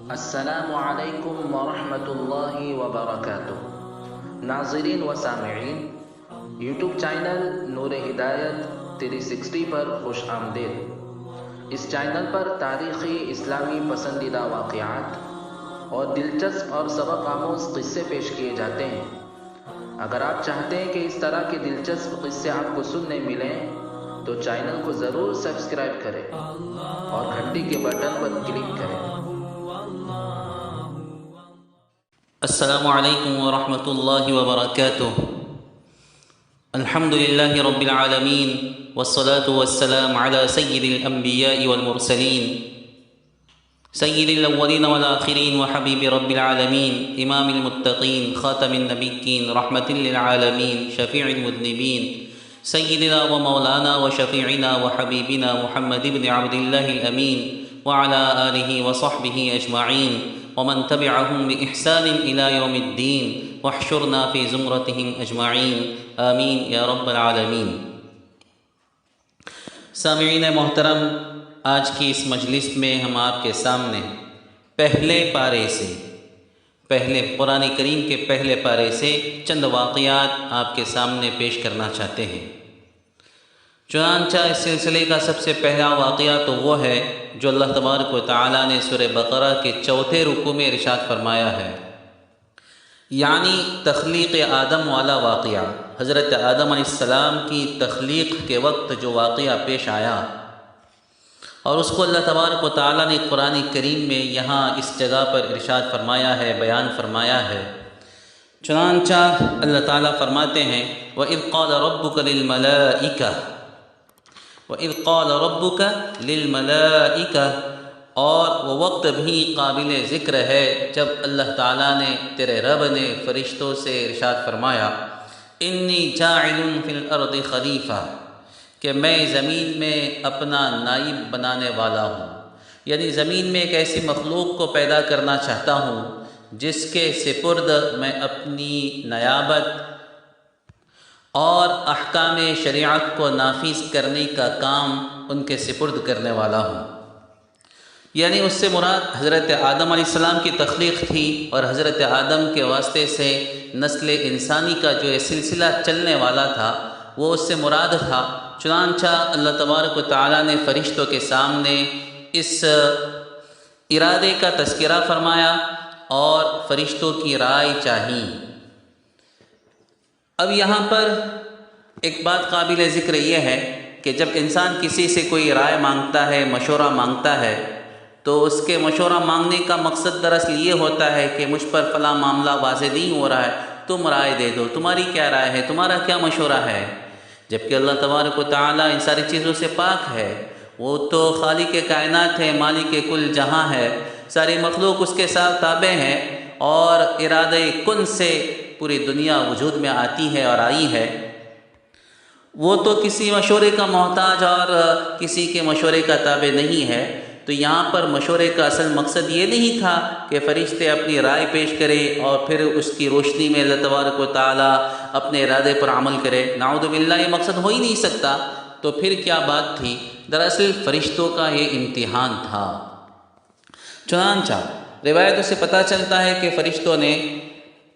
السلام علیکم ورحمۃ اللہ وبرکاتہ۔ ناظرین و سامعین، یوٹیوب چینل نور ہدایت 360 پر خوش آمدید۔ اس چینل پر تاریخی اسلامی پسندیدہ واقعات اور دلچسپ اور سبق آموز قصے پیش کیے جاتے ہیں۔ اگر آپ چاہتے ہیں کہ اس طرح کے دلچسپ قصے آپ کو سننے ملیں تو چینل کو ضرور سبسکرائب کریں اور گھنٹی کے بٹن پر کلک کریں۔ السلام علیکم ورحمۃ اللہ وبرکاتہ۔ الحمد للہ رب العالمین والصلاة والسلام علی سید الانبیاء والمرسلین سید الاولین والآخرین وحبیب رب العالمین امام المتقین خاتم النبیین رحمۃ للعالمین شفیع المذنبین سیدنا و مولانا و شفیعنا و حبیبنا محمد بن عبد اللہ الامین وعلی آلہ وصحبہ اجمعین ومن تبعهم بإحسان إلى يوم الدين واحشرنا في زمرتهم أجمعين آمین یا رب العالمین۔ سامعین محترم، آج کی اس مجلس میں ہم آپ کے سامنے پہلے قرآن کریم کے پہلے پارے سے چند واقعات آپ کے سامنے پیش کرنا چاہتے ہیں۔ چنانچہ اس سلسلے کا سب سے پہلا واقعہ تو وہ ہے جو اللہ تبارک و تعالیٰ نے سورہ بقرہ کے 4 رکوع میں ارشاد فرمایا ہے، یعنی تخلیق آدم والا واقعہ، حضرت آدم علیہ السلام کی تخلیق کے وقت جو واقعہ پیش آیا، اور اس کو اللہ تبارک و تعالیٰ نے قرآن کریم میں یہاں اس جگہ پر ارشاد فرمایا ہے، بیان فرمایا ہے۔ چنانچہ اللہ تعالیٰ فرماتے ہیں وَإِذْ قَالَ رَبُّكَ لِلْمَلَائِكَةِ وَإِذْ قَالَ رَبُّكَ لِلْمَلَائِكَةِ، اور وہ وقت بھی قابل ذکر ہے جب اللہ تعالیٰ نے، تیرے رب نے فرشتوں سے ارشاد فرمایا انی جاعل فی الارض خلیفہ، کہ میں زمین میں اپنا نائب بنانے والا ہوں، یعنی زمین میں ایک ایسی مخلوق کو پیدا کرنا چاہتا ہوں جس کے سپرد میں اپنی نیابت اور احکام شریعت کو نافذ کرنے کا کام ان کے سپرد کرنے والا ہوں۔ یعنی اس سے مراد حضرت آدم علیہ السلام کی تخلیق تھی، اور حضرت آدم کے واسطے سے نسل انسانی کا جو یہ سلسلہ چلنے والا تھا وہ اس سے مراد تھا۔ چنانچہ اللہ تبارک و تعالیٰ نے فرشتوں کے سامنے اس ارادے کا تذکرہ فرمایا اور فرشتوں کی رائے چاہی۔ اب یہاں پر ایک بات قابل ذکر یہ ہے کہ جب انسان کسی سے کوئی رائے مانگتا ہے، مشورہ مانگتا ہے، تو اس کے مشورہ مانگنے کا مقصد دراصل یہ ہوتا ہے کہ مجھ پر فلاں معاملہ واضح نہیں ہو رہا ہے، تم رائے دے دو، تمہاری کیا رائے ہے، تمہارا کیا مشورہ ہے۔ جبکہ اللہ تبارک و تعالیٰ ان ساری چیزوں سے پاک ہے، وہ تو خالق کائنات ہے، مالک کل جہاں ہے، ساری مخلوق اس کے ساتھ تابع ہے، اور ارادہ کن سے پوری دنیا وجود میں آتی ہے اور آئی ہے۔ وہ تو کسی مشورے کا محتاج اور کسی کے مشورے کا تابع نہیں ہے۔ تو یہاں پر مشورے کا اصل مقصد یہ نہیں تھا کہ فرشتے اپنی رائے پیش کرے اور پھر اس کی روشنی میں اللہ تبارک و تعالیٰ اپنے ارادے پر عمل کرے، نعوذ باللہ، یہ مقصد ہو ہی نہیں سکتا۔ تو پھر کیا بات تھی؟ دراصل فرشتوں کا یہ امتحان تھا۔ چنانچہ روایتوں سے پتہ چلتا ہے کہ فرشتوں نے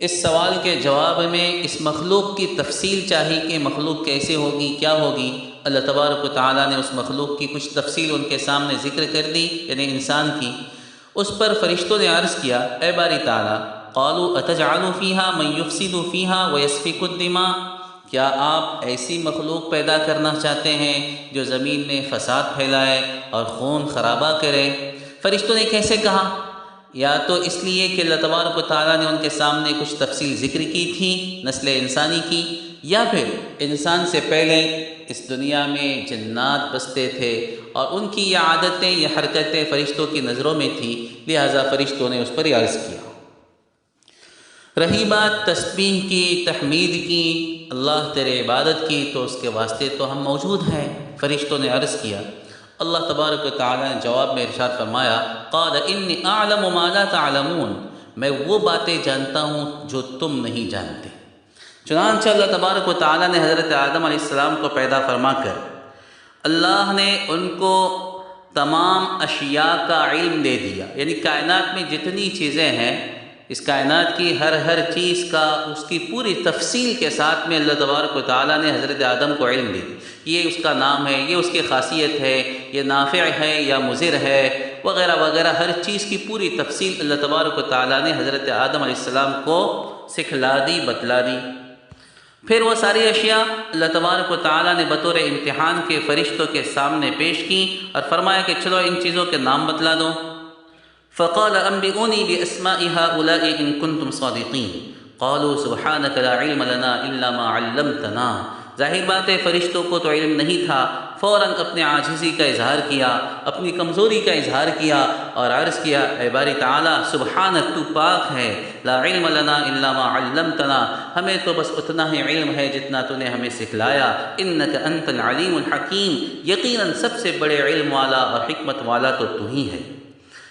اس سوال کے جواب میں اس مخلوق کی تفصیل چاہی کہ مخلوق کیسے ہوگی، کیا ہوگی۔ اللہ تبارک و تعالیٰ نے اس مخلوق کی کچھ تفصیل ان کے سامنے ذکر کر دی، یعنی انسان کی۔ اس پر فرشتوں نے عرض کیا، اے باری تعالیٰ، قالوا اتجعل فیہا من یفسد فیہا ویسفک الدماء، کیا آپ ایسی مخلوق پیدا کرنا چاہتے ہیں جو زمین میں فساد پھیلائے اور خون خرابہ کرے؟ فرشتوں نے کیسے کہا؟ یا تو اس لیے کہ اللہ تبارک و تعالیٰ نے ان کے سامنے کچھ تفصیل ذکر کی تھی نسل انسانی کی، یا پھر انسان سے پہلے اس دنیا میں جنات بستے تھے اور ان کی یہ عادتیں، یہ حرکتیں فرشتوں کی نظروں میں تھی، لہٰذا فرشتوں نے اس پر عرض کیا۔ رہی بات تسبیح کی، تحمید کی، اللہ تیرے عبادت کی، تو اس کے واسطے تو ہم موجود ہیں۔ فرشتوں نے عرض کیا، اللہ تبارک و تعالیٰ نے جواب میں ارشاد فرمایا قال انی اعلم ما لا تعلمون، میں وہ باتیں جانتا ہوں جو تم نہیں جانتے۔ چنانچہ اللہ تبارک و تعالیٰ نے حضرت آدم علیہ السلام کو پیدا فرما کر اللہ نے ان کو تمام اشیاء کا علم دے دیا، یعنی کائنات میں جتنی چیزیں ہیں، اس کائنات کی ہر چیز کا اس کی پوری تفصیل کے ساتھ میں اللہ تبارک و تعالیٰ نے حضرت آدم کو علم دی، یہ اس کا نام ہے، یہ اس کی خاصیت ہے، یہ نافع ہے یا مضر ہے، وغیرہ وغیرہ، ہر چیز کی پوری تفصیل اللہ تبارک و تعالیٰ نے حضرت آدم علیہ السلام کو سکھلا دی، بتلا دی۔ پھر وہ ساری اشیاء اللہ تبارک و تعالیٰ نے بطور امتحان کے فرشتوں کے سامنے پیش کی اور فرمایا کہ چلو ان چیزوں کے نام بتلا دو۔ فقال انبئونی باسماء هؤلاء ان کنتم صادقین قالوا سبحانک لا علم لنا الا ما علمتنا۔ ظاہر بات ہے فرشتوں کو تو علم نہیں تھا، فوراً اپنے عاجزی کا اظہار کیا، اپنی کمزوری کا اظہار کیا اور عرض کیا، اے باری تعالیٰ سبحانک، تو پاک ہے، لا علم لنا الا ما علمتنا، ہمیں تو بس اتنا ہی علم ہے جتنا تو نے ہمیں سکھلایا، انک انت العلیم الحکیم، یقیناً سب سے بڑے علم والا اور حکمت والا تو تو ہی ہے۔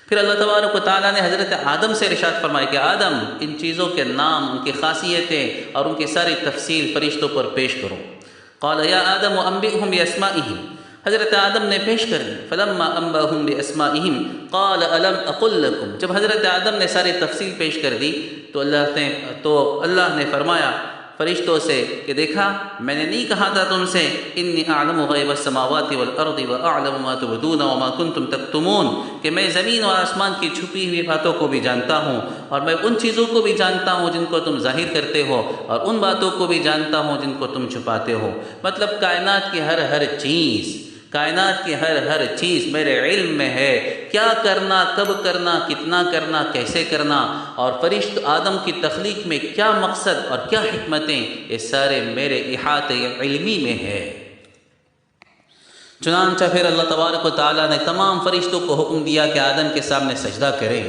پھر اللہ تبارک و تعالیٰ نے حضرت آدم سے ارشاد فرمایا کہ آدم، ان چیزوں کے نام، ان کی خاصیتیں اور ان کی ساری تفصیل فرشتوں پر پیش کرو۔ قال یا آدم انبئهم باسمائهم، حضرت آدم نے پیش کر دی۔ فلما انبأهم باسمائهم قال الم اقل لكم، جب حضرت آدم نے ساری تفصیل پیش کر دی تو اللہ نے فرمایا فرشتوں سے کہ دیکھا میں نے نہیں کہا تھا تم سے، انی اعلم غیب السماوات والارض واعلم ما تبدون وما کنتم تکتمون، کہ میں زمین اور آسمان کی چھپی ہوئی باتوں کو بھی جانتا ہوں اور میں ان چیزوں کو بھی جانتا ہوں جن کو تم ظاہر کرتے ہو اور ان باتوں کو بھی جانتا ہوں جن کو تم چھپاتے ہو۔ مطلب کائنات کی ہر چیز، کائنات کی ہر چیز میرے علم میں ہے، کیا کرنا، کب کرنا، کتنا کرنا، کیسے کرنا، اور فرشت آدم کی تخلیق میں کیا مقصد اور کیا حکمتیں، یہ سارے میرے احاطے علمی میں ہے۔ چنانچہ پھر اللہ تبارک و تعالیٰ نے تمام فرشتوں کو حکم دیا کہ آدم کے سامنے سجدہ کریں۔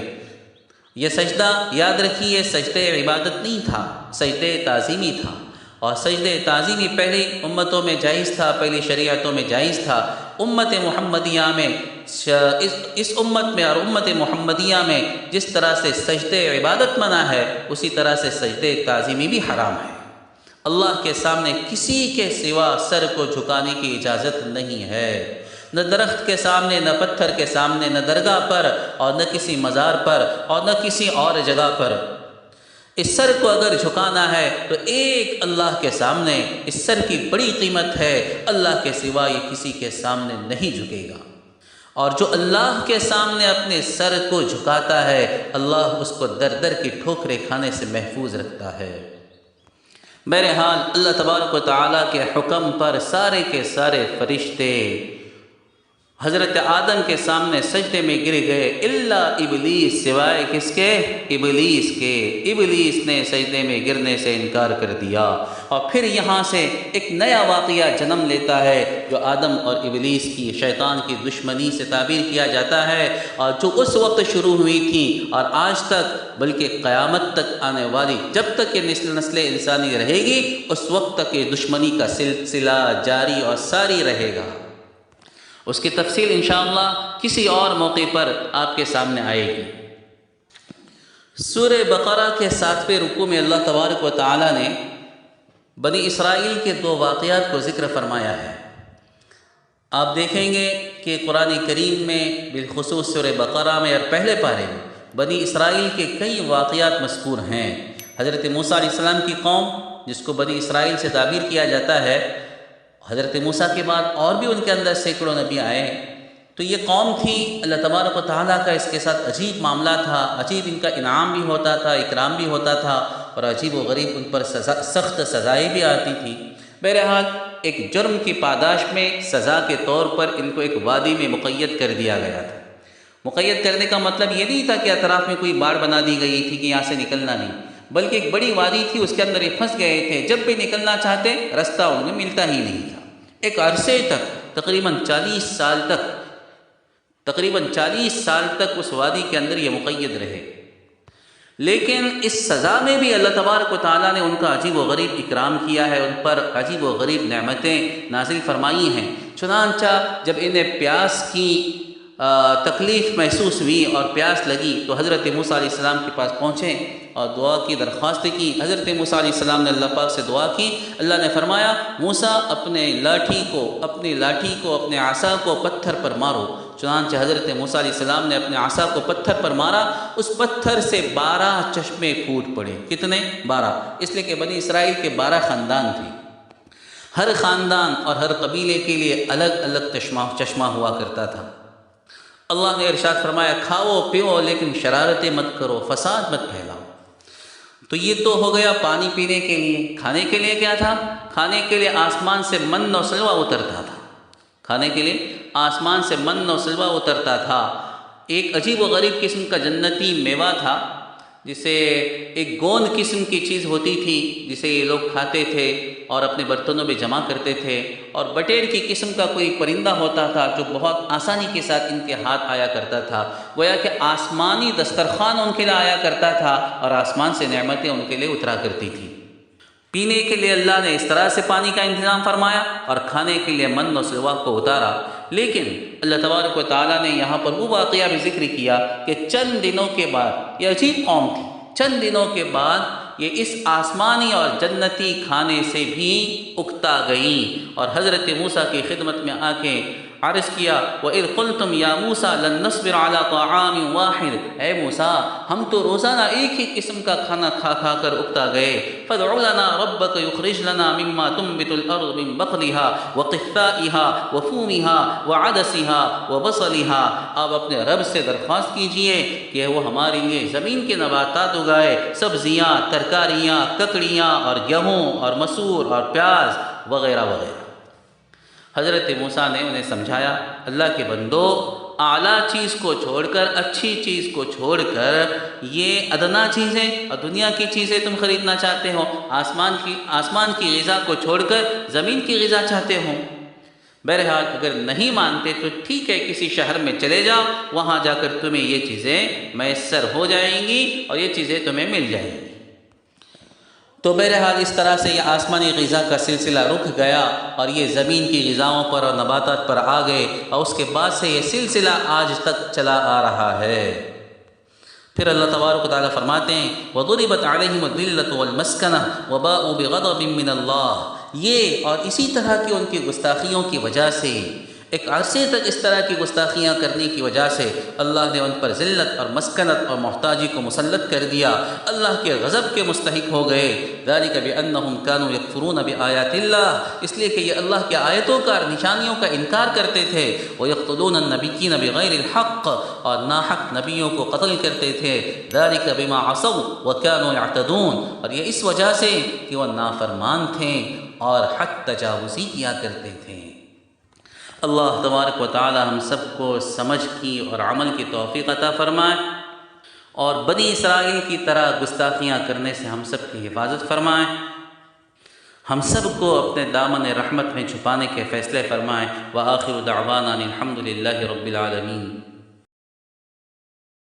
یہ سجدہ یاد رکھیے سجدہ عبادت نہیں تھا، سجدہ تعظیمی تھا، اور سجدہ تعظیمی پہلی امتوں میں جائز تھا، پہلی شریعتوں میں جائز تھا۔ امت محمدیہ میں، اس امت میں اور امت محمدیہ میں جس طرح سے سجدہ عبادت منع ہے، اسی طرح سے سجدہ تعظیمی بھی حرام ہے۔ اللہ کے سامنے کسی کے سوا سر کو جھکانے کی اجازت نہیں ہے، نہ درخت کے سامنے، نہ پتھر کے سامنے، نہ درگاہ پر اور نہ کسی مزار پر اور نہ کسی اور جگہ پر۔ اس سر کو اگر جھکانا ہے تو ایک اللہ کے سامنے، اس سر کی بڑی قیمت ہے، اللہ کے سوا یہ کسی کے سامنے نہیں جھکے گا، اور جو اللہ کے سامنے اپنے سر کو جھکاتا ہے اللہ اس کو در کی ٹھوکریں کھانے سے محفوظ رکھتا ہے۔ بہرحال اللہ تبارک و تعالیٰ کے حکم پر سارے کے سارے فرشتے حضرت آدم کے سامنے سجدے میں گر گئے، الا ابلیس، سوائے کس کے؟ ابلیس کے۔ ابلیس نے سجدے میں گرنے سے انکار کر دیا، اور پھر یہاں سے ایک نیا واقعہ جنم لیتا ہے جو آدم اور ابلیس کی، شیطان کی دشمنی سے تعبیر کیا جاتا ہے، اور جو اس وقت شروع ہوئی تھی اور آج تک بلکہ قیامت تک آنے والی، جب تک یہ نسل انسانی رہے گی اس وقت تک یہ دشمنی کا سلسلہ جاری اور ساری رہے گا۔ اس کی تفصیل انشاءاللہ کسی اور موقع پر آپ کے سامنے آئے گی۔ سورہ بقرہ کے 7ویں رکوع میں اللہ تبارک و تعالیٰ نے بنی اسرائیل کے 2 واقعات کو ذکر فرمایا ہے۔ آپ دیکھیں گے کہ قرآن کریم میں بالخصوص سورہ بقرہ میں اور پہلے پارے میں بنی اسرائیل کے کئی واقعات مذکور ہیں۔ حضرت موسیٰ علیہ السلام کی قوم جس کو بنی اسرائیل سے تعبیر کیا جاتا ہے، حضرت موسیٰ کے بعد اور بھی ان کے اندر سینکڑوں نبی آئے، تو یہ قوم تھی، اللہ تبارک و تعالیٰ کا اس کے ساتھ عجیب معاملہ تھا، عجیب ان کا انعام بھی ہوتا تھا، اکرام بھی ہوتا تھا، اور عجیب و غریب ان پر سخت سزائیں بھی آتی تھی۔ بہرحال ایک جرم کی پاداش میں سزا کے طور پر ان کو ایک وادی میں مقید کر دیا گیا تھا۔ مقید کرنے کا مطلب یہ نہیں تھا کہ اطراف میں کوئی باڑ بنا دی گئی تھی کہ یہاں سے نکلنا نہیں، بلکہ ایک بڑی وادی تھی، اس کے اندر یہ پھنس گئے تھے، جب بھی نکلنا چاہتے رستہ انہیں ملتا ہی نہیں تھا۔ ایک عرصے تک تقریباً 40 سال تک اس وادی کے اندر یہ مقید رہے، لیکن اس سزا میں بھی اللہ تبارک و تعالیٰ نے ان کا عجیب و غریب اکرام کیا ہے، ان پر عجیب و غریب نعمتیں نازل فرمائی ہیں۔ چنانچہ جب انہیں پیاس کی تکلیف محسوس ہوئی اور پیاس لگی تو حضرت موسیٰ علیہ السلام کے پاس پہنچے اور دعا کی، درخواست کی۔ حضرت موسیٰ علیہ السلام نے اللہ پاک سے دعا کی، اللہ نے فرمایا موسیٰ اپنی لاٹھی کو، اپنے عصا کو پتھر پر مارو، چنانچہ حضرت موسیٰ علیہ السلام نے اپنے عصا کو پتھر پر مارا، اس پتھر سے 12 چشمے پھوٹ پڑے۔ کتنے؟ 12۔ اس لیے کہ بنی اسرائیل کے 12 خاندان تھے، ہر خاندان اور ہر قبیلے کے لیے الگ الگ چشمہ ہوا کرتا تھا۔ اللہ نے ارشاد فرمایا کھاؤ پیو لیکن شرارتیں مت کرو، فساد مت پھیلاؤ۔ تو یہ تو ہو گیا پانی پینے کے لیے۔ کھانے کے لیے کیا تھا؟ کھانے کے لیے آسمان سے من و سلوہ اترتا تھا، کھانے کے لیے آسمان سے من و سلوہ اترتا تھا۔ ایک عجیب و غریب قسم کا جنتی میوہ تھا، جسے ایک گوند قسم کی چیز ہوتی تھی، جسے یہ لوگ کھاتے تھے اور اپنے برتنوں میں جمع کرتے تھے۔ اور بٹیر کی قسم کا کوئی پرندہ ہوتا تھا جو بہت آسانی کے ساتھ ان کے ہاتھ آیا کرتا تھا، گویا کہ آسمانی دسترخوان ان کے لیے آیا کرتا تھا اور آسمان سے نعمتیں ان کے لیے اترا کرتی تھیں۔ پینے کے لیے اللہ نے اس طرح سے پانی کا انتظام فرمایا اور کھانے کے لیے من و سلوہ کو اتارا۔ لیکن اللہ تبارک و تعالیٰ نے یہاں پر وہ واقعہ بھی ذکر کیا کہ چند دنوں کے بعد، یہ عجیب قوم تھی، چند دنوں کے بعد یہ اس آسمانی اور جنتی کھانے سے بھی اکتا گئیں اور حضرت موسیٰ کی خدمت میں آ کے عرض کیا وَإِذْ قُلْتُمْ يَا مُوسَىٰ لَن نَّصْبِرَ عَلَىٰ طَعَامٍ وَاحِدٍ، اے موسیٰ ہم تو روزانہ ایک ہی قسم کا کھانا کھا کھا کر اکتا گئے، فَادْعُ لَنَا رَبَّكَ يُخْرِجْ لَنَا مِمَّا تُنبِتُ الْأَرْضُ مِن بَقْلِهَا وَقِثَّائِهَا وَفُومِهَا وَعَدَسِهَا وَبَصَلِهَا، آپ اپنے رب سے درخواست کیجئے کہ وہ ہمارے لیے زمین کے نباتات اگائے، سبزیاں، ترکاریاں، ککڑیاں اور گیہوں اور مسور اور پیاز وغیرہ وغیرہ۔ حضرت موسیٰ نے انہیں سمجھایا اللہ کے بندو، اعلیٰ چیز کو چھوڑ کر، اچھی چیز کو چھوڑ کر یہ ادنا چیزیں اور دنیا کی چیزیں تم خریدنا چاہتے ہو، آسمان کی غذا کو چھوڑ کر زمین کی غذا چاہتے ہو۔ بہرحال اگر نہیں مانتے تو ٹھیک ہے، کسی شہر میں چلے جاؤ، وہاں جا کر تمہیں یہ چیزیں میسر ہو جائیں گی اور یہ چیزیں تمہیں مل جائیں گی۔ تو بہرحال اس طرح سے یہ آسمانی غذا کا سلسلہ رک گیا اور یہ زمین کی غذاؤں پر اور نباتات پر آ گئے، اور اس کے بعد سے یہ سلسلہ آج تک چلا آ رہا ہے۔ پھر اللہ تبارک و تعالیٰ فرماتے ہیں وَضُرِبَتْ عَلَيْهِمُ الذِّلَّةُ وَالْمَسْكَنَةُ وَبَاءُوا بِغَضَبٍ مِّنَ اللَّهِ، یہ اور اسی طرح کی ان کی گستاخیوں کی وجہ سے، ایک عرصے تک اس طرح کی گستاخیاں کرنے کی وجہ سے اللہ نے ان پر ذلت اور مسکنت اور محتاجی کو مسلط کر دیا، اللہ کے غضب کے مستحق ہو گئے۔ ذَلِكَ بِأَنَّهُمْ كَانُوا يَكْفُرُونَ بِآيَاتِ اللَّهِ، اس لیے کہ یہ اللہ کے آیتوں کا اور نشانیوں کا انکار کرتے تھے، وَيَقْتُلُونَ النَّبِيِّينَ بِغَيْرِ الْحَقِّ، اور ناحق نبیوں کو قتل کرتے تھے، ذَلِكَ بِمَا عَصَوْا وَكَانُوا يَعْتَدُونَ، اور یہ اس وجہ سے کہ وہ نافرمان تھے اور حد تجاوزی کیا کرتے تھے۔ اللہ تبارک و تعالی ہم سب کو سمجھ کی اور عمل کی توفیق عطا فرمائے، اور بنی اسرائیل کی طرح گستاخیاں کرنے سے ہم سب کی حفاظت فرمائے، ہم سب کو اپنے دامن رحمت میں چھپانے کے فیصلے فرمائے۔ وآخر دعوانا الحمد للہ رب العالمین۔